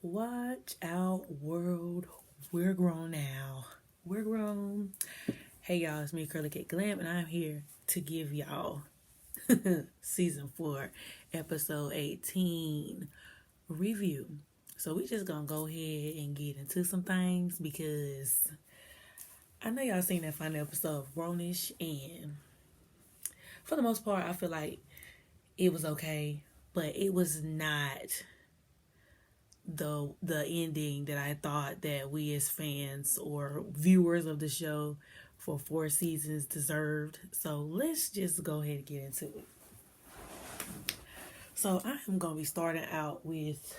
Watch out, world. We're grown now. We're grown. Hey, y'all, it's me, Curly Cat Glam, and I'm here to give y'all season 4, episode 18 review. So, we just gonna go ahead and get into some things because I know y'all seen that final episode of Grownish, and for the most part, I feel like it was okay, but it was not the ending that I thought that we as fans or viewers of the show for 4 seasons deserved. So let's just go ahead and get into it. So I am gonna be starting out with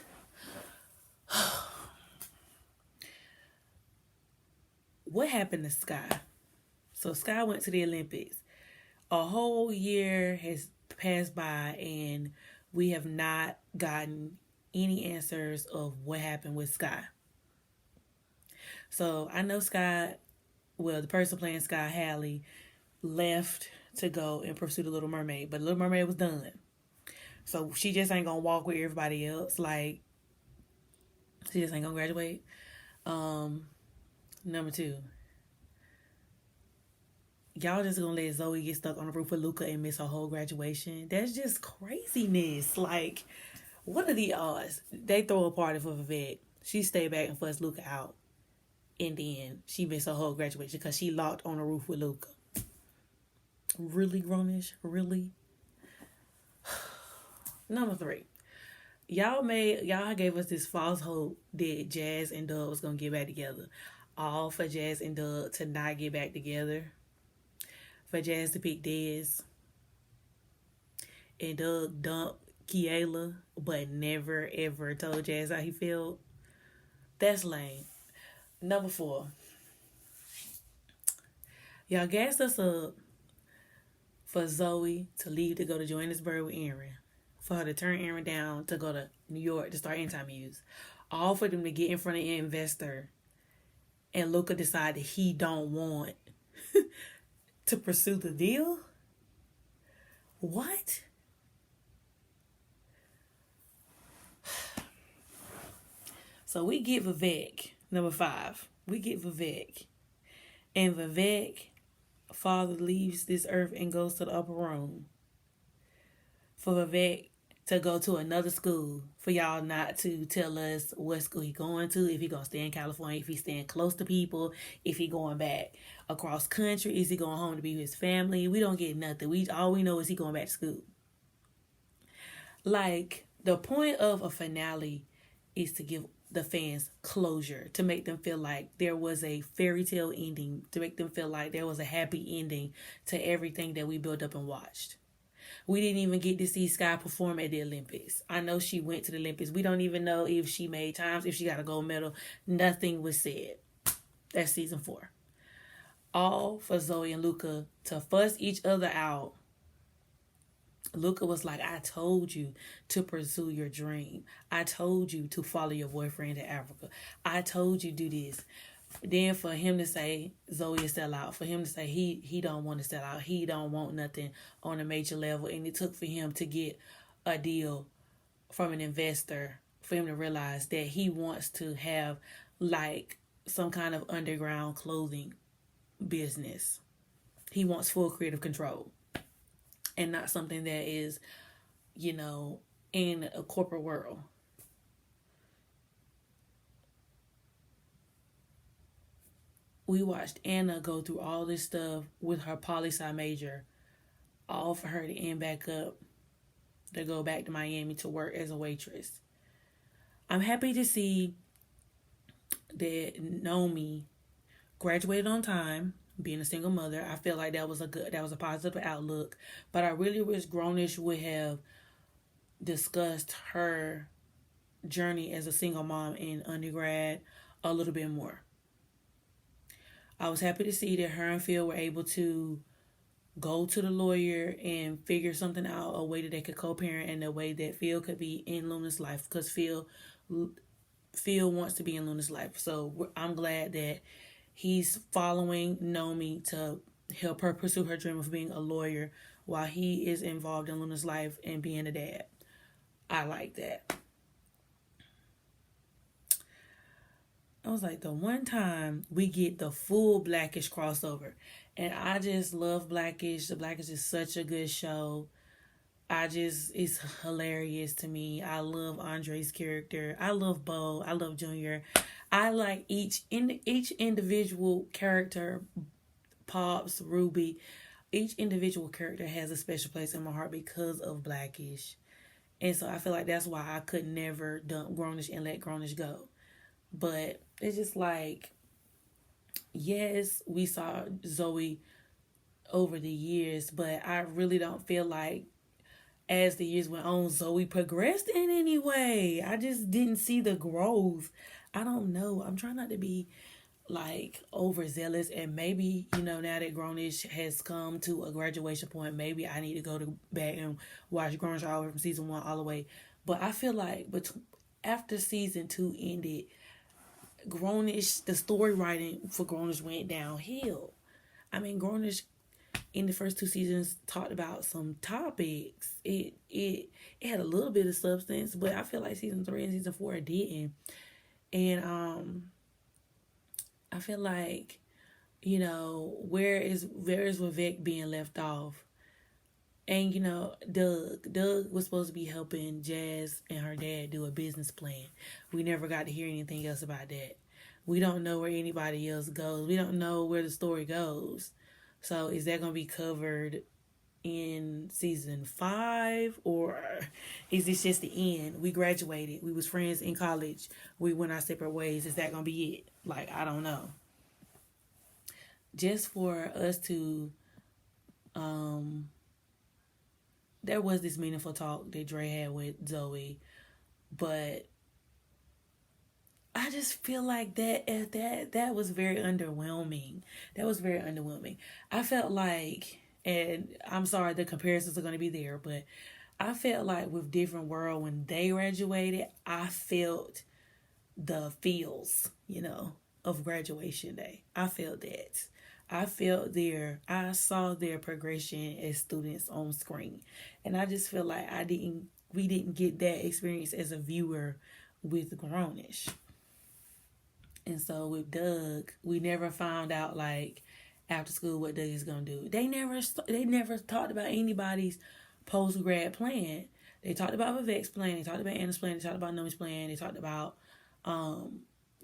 what happened to Sky. So Sky went to the Olympics. A whole year has passed by and we have not gotten any answers of what happened with Sky. So I know Sky, well, the person playing Sky, Hallie, left to go and pursue the Little Mermaid, but the Little Mermaid was done. So she just ain't gonna walk with everybody else. Like, she just ain't gonna graduate. Number 2, y'all just gonna let Zoe get stuck on the roof with Luca and miss her whole graduation. That's just craziness. Like, what are the odds? They throw a party for Vivek. She stayed back and fussed Luca out. And then she missed her whole graduation because she locked on the roof with Luca. Really, Grownish? Really? Number 3. Y'all gave us this false hope that Jazz and Doug was gonna get back together. All for Jazz and Doug to not get back together. For Jazz to pick Dez. And Doug dumped Kiela, but never ever told Jazz how he felt. That's lame. Number 4. Y'all gassed us up for Zoe to leave to go to Johannesburg with Aaron. For her to turn Aaron down to go to New York to start anti-muse. All for them to get in front of an investor. And Luca decide that he don't want to pursue the deal? What? So we get Vivek, number 5. We get Vivek. And Vivek, father leaves this earth and goes to the upper room. For Vivek to go to another school. For y'all not to tell us what school he going to. If he going to stay in California. If he staying close to people. If he going back across country. Is he going home to be with his family? We don't get nothing. All we know is he going back to school. Like, the point of a finale is to give the fans closure, to make them feel like there was a fairy tale ending, to make them feel like there was a happy ending to everything that we built up and watched. We didn't even get to see Sky perform at the Olympics. I know she went to the Olympics. We don't even know if she made times, if she got a gold medal. Nothing was said. That's season 4. All for Zoe and Luca to fuss each other out. Luca was like, I told you to pursue your dream. I told you to follow your boyfriend to Africa. I told you do this. Then for him to say Zoe is sell out, for him to say he don't want to sell out, he don't want nothing on a major level, and it took for him to get a deal from an investor for him to realize that he wants to have like some kind of underground clothing business. He wants full creative control and not something that is, in a corporate world. We watched Anna go through all this stuff with her poli-sci major, all for her to end back up, to go back to Miami to work as a waitress. I'm happy to see that Nomi graduated on time, being a single mother. I feel like that was a positive outlook. But I really wish Grownish would have discussed her journey as a single mom in undergrad a little bit more. I was happy to see that her and Phil were able to go to the lawyer and figure something out, a way that they could co-parent and a way that Phil could be in Luna's life, because Phil wants to be in Luna's life. So I'm glad that he's following Nomi to help her pursue her dream of being a lawyer while he is involved in Luna's life and being a dad. I like that. I was like, the one time we get the full Blackish crossover. And I just love Blackish. The Blackish is such a good show. It's hilarious to me. I love Andre's character. I love Bo. I love Junior. I like each individual character, Pops, Ruby. Each individual character has a special place in my heart because of Blackish. And so I feel like that's why I could never dump Grownish and let Grownish go. But it's just like, yes, we saw Zoe over the years, but I really don't feel like as the years went on, Zoe progressed in any way. I just didn't see the growth. I don't know. I'm trying not to be like overzealous, and maybe, now that Grownish has come to a graduation point, maybe I need to go back and watch Grownish all the way from season 1 all the way. But I feel like after season 2 ended, Grownish, the story writing for Grownish went downhill. I mean, Grownish in the first 2 seasons talked about some topics. It had a little bit of substance, but I feel like season 3 and season 4 didn't. And I feel like, where is Vivek being left off? And Doug was supposed to be helping Jazz and her dad do a business plan. We never got to hear anything else about that. We don't know where anybody else goes. We don't know where the story goes. So is that going to be covered in season 5, or is this just the end? We graduated. We was friends in college. We went our separate ways. Is that going to be it? Like, I don't know. Just for us to, there was this meaningful talk that Dre had with Zoe, but I just feel like that was very underwhelming. That was very underwhelming. I felt like, and I'm sorry, the comparisons are going to be there, but I felt like with Different World, when they graduated, I felt the feels, of graduation day. I felt that. I saw their progression as students on screen. And I just feel like we didn't get that experience as a viewer with Grownish. And so with Doug, we never found out, like, after school what Doug is going to do. They never talked about anybody's post-grad plan. They talked about Vivek's plan. They talked about Anna's plan. They talked about Nomi's plan. They talked about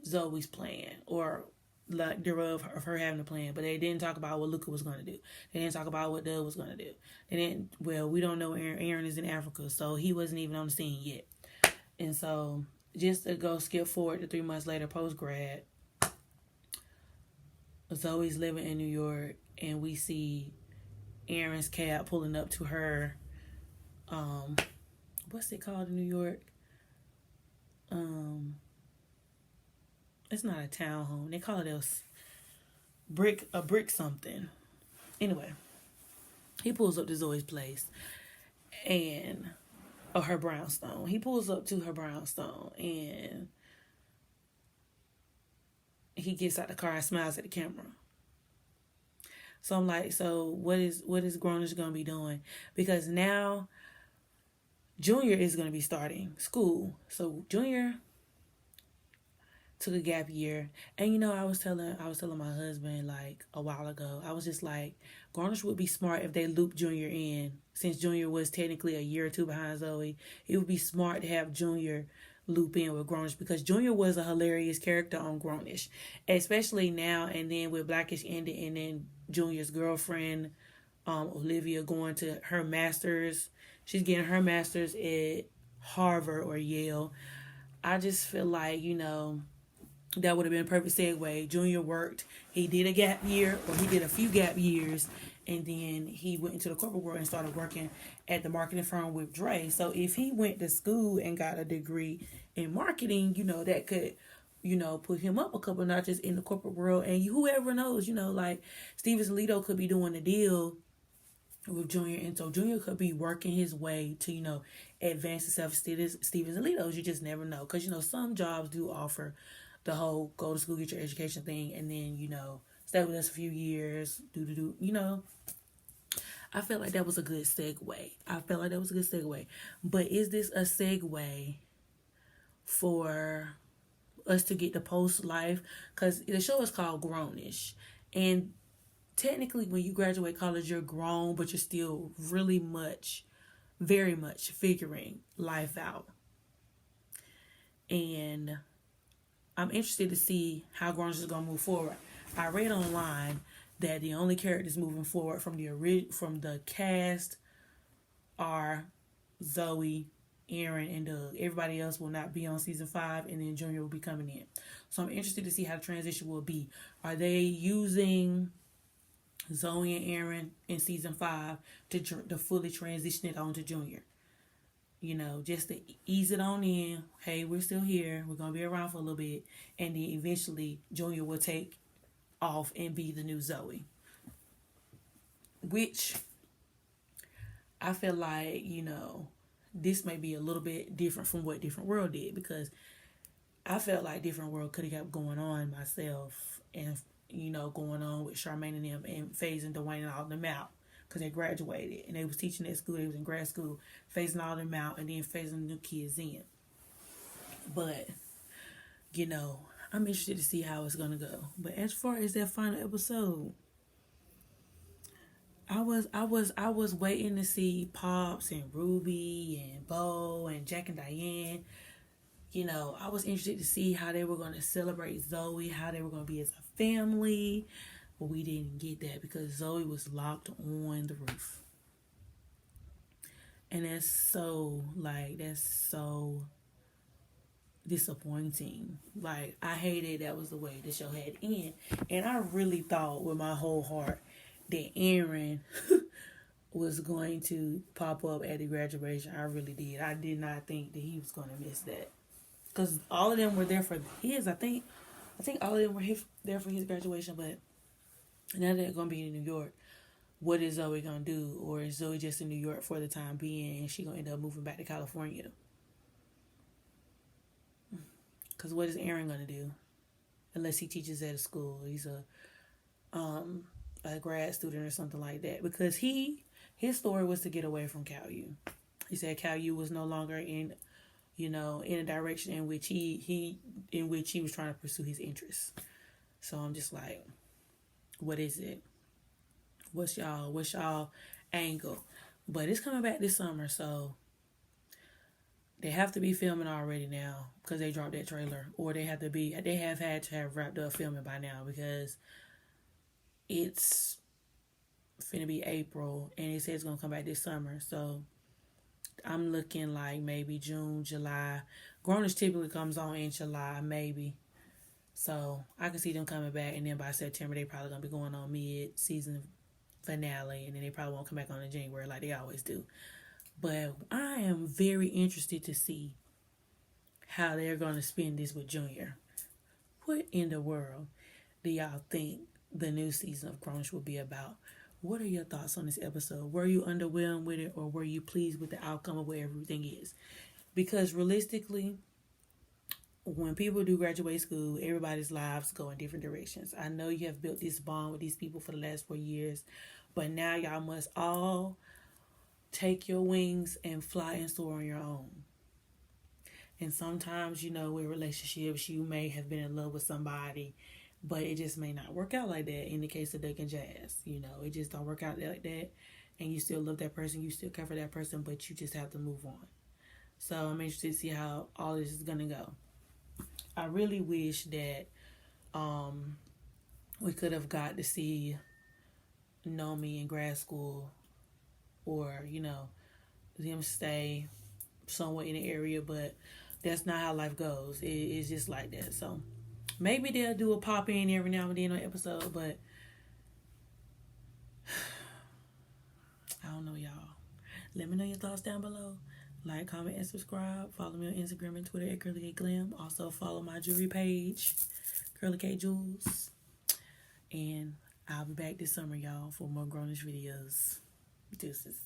Zoe's plan, or like thereof of her having a plan. But they didn't talk about what Luca was going to do. They didn't talk about what Doug was going to do. We don't know Aaron. Aaron is in Africa, so he wasn't even on the scene yet. And so just to go skip forward to 3 months later, post-grad, Zoe's living in New York, and we see Aaron's cab pulling up to her, what's it called in New York? It's not a townhome. They call it a brick something. Anyway, he pulls up to Zoe's place, and her brownstone. He pulls up to her brownstone, and he gets out the car and smiles at the camera. So I'm like, so what is Grownish going to be doing? Because now Junior is going to be starting school. So Junior took a gap year. And I was telling my husband like a while ago, I was just like, Grownish would be smart if they looped Junior in. Since Junior was technically a year or 2 behind Zoe, it would be smart to have Junior loop in with Grownish, because Junior was a hilarious character on Grownish, especially now. And then with Blackish ended, and then Junior's girlfriend, Olivia, going to her master's. She's getting her master's at Harvard or Yale. I just feel like, that would have been a perfect segue. Junior worked. He did a gap year, or he did a few gap years, and then he went into the corporate world and started working at the marketing firm with Dre. So if he went to school and got a degree in marketing, that could, put him up a couple notches in the corporate world. And whoever knows, like Steven Alito could be doing a deal with Junior, and so Junior could be working his way to, advance himself as Steven Alito. You just never know, because, some jobs do offer the whole go to school, get your education thing, and then, stay with us a few years, I felt like that was a good segue. But is this a segue for us to get the post life, because the show is called Grownish, and technically when you graduate college you're grown, but you're still very much figuring life out. And I'm interested to see how Grownish is gonna move forward. I read online that the only characters moving forward from the cast are Zoe, Aaron, and Doug. Everybody else will not be on season 5, and then Junior will be coming in. So I'm interested to see how the transition will be. Are they using Zoe and Aaron in season 5 to fully transition it on to Junior? You know, just to ease it on in. Hey, we're still here. We're gonna be around for a little bit, and then eventually Junior will take off and be the new Zoe. Which I feel like, you know, this may be a little bit different from what Different World did, because I felt like Different World could have kept going on myself, and, you know, going on with Charmaine and them, and phasing Dwayne and all them out, because they graduated and they was teaching at school, they was in grad school, phasing all them out, and then phasing the new kids in. But, you know, I'm interested to see how it's gonna go. But as far as that final episode, I was waiting to see Pops and Ruby and Bo and Jack and Diane. You know, I was interested to see how they were going to celebrate Zoe, how they were going to be as a family. But we didn't get that because Zoe was locked on the roof. And that's so disappointing. Like, I hated that was the way the show had to end. And I really thought with my whole heart that Aaron was going to pop up at the graduation. I really did. I did not think that he was going to miss that. Because all of them were there for his. I think all of them were there for his graduation. But now they're going to be in New York. What is Zoe going to do? Or is Zoe just in New York for the time being and she going to end up moving back to California? Because what is Aaron going to do? Unless he teaches at a school. He's a grad student or something like that. Because his story was to get away from Cal U. He said Cal U was no longer in a direction in which he was trying to pursue his interests. So I'm just like, what is it? What's y'all angle? But it's coming back this summer, so they have to be filming already now because they dropped that trailer, or they have had to have wrapped up filming by now because it's finna be April and it says it's gonna come back this summer. So I'm looking like maybe June, July. Grownish typically comes on in July, maybe. So I can see them coming back, and then by September they probably gonna be going on mid-season finale, and then they probably won't come back on in January like they always do. But I am very interested to see how they're gonna spin this with Junior. What in the world do y'all think the new season of Grownish will be about? What are your thoughts on this episode? Were you underwhelmed with it, or were you pleased with the outcome of where everything is? Because realistically, when people do graduate school, everybody's lives go in different directions. I know you have built this bond with these people for the last 4 years, but now y'all must all take your wings and fly and soar on your own. And sometimes, with relationships, you may have been in love with somebody, but it just may not work out like that. In the case of Duck and Jazz, it just don't work out like that. And you still love that person, you still care for that person, but you just have to move on. So I'm interested to see how all this is going to go. I really wish that we could have got to see Nomi in grad school, or, them stay somewhere in the area, but that's not how life goes. It's just like that. So maybe they'll do a pop in every now and then on an episode, but I don't know, y'all. Let me know your thoughts down below. Like, comment, and subscribe. Follow me on Instagram and Twitter at Curly K Glam. Also follow my jewelry page, Curly K Jewels. And I'll be back this summer, y'all, for more Grownish videos. Deuces.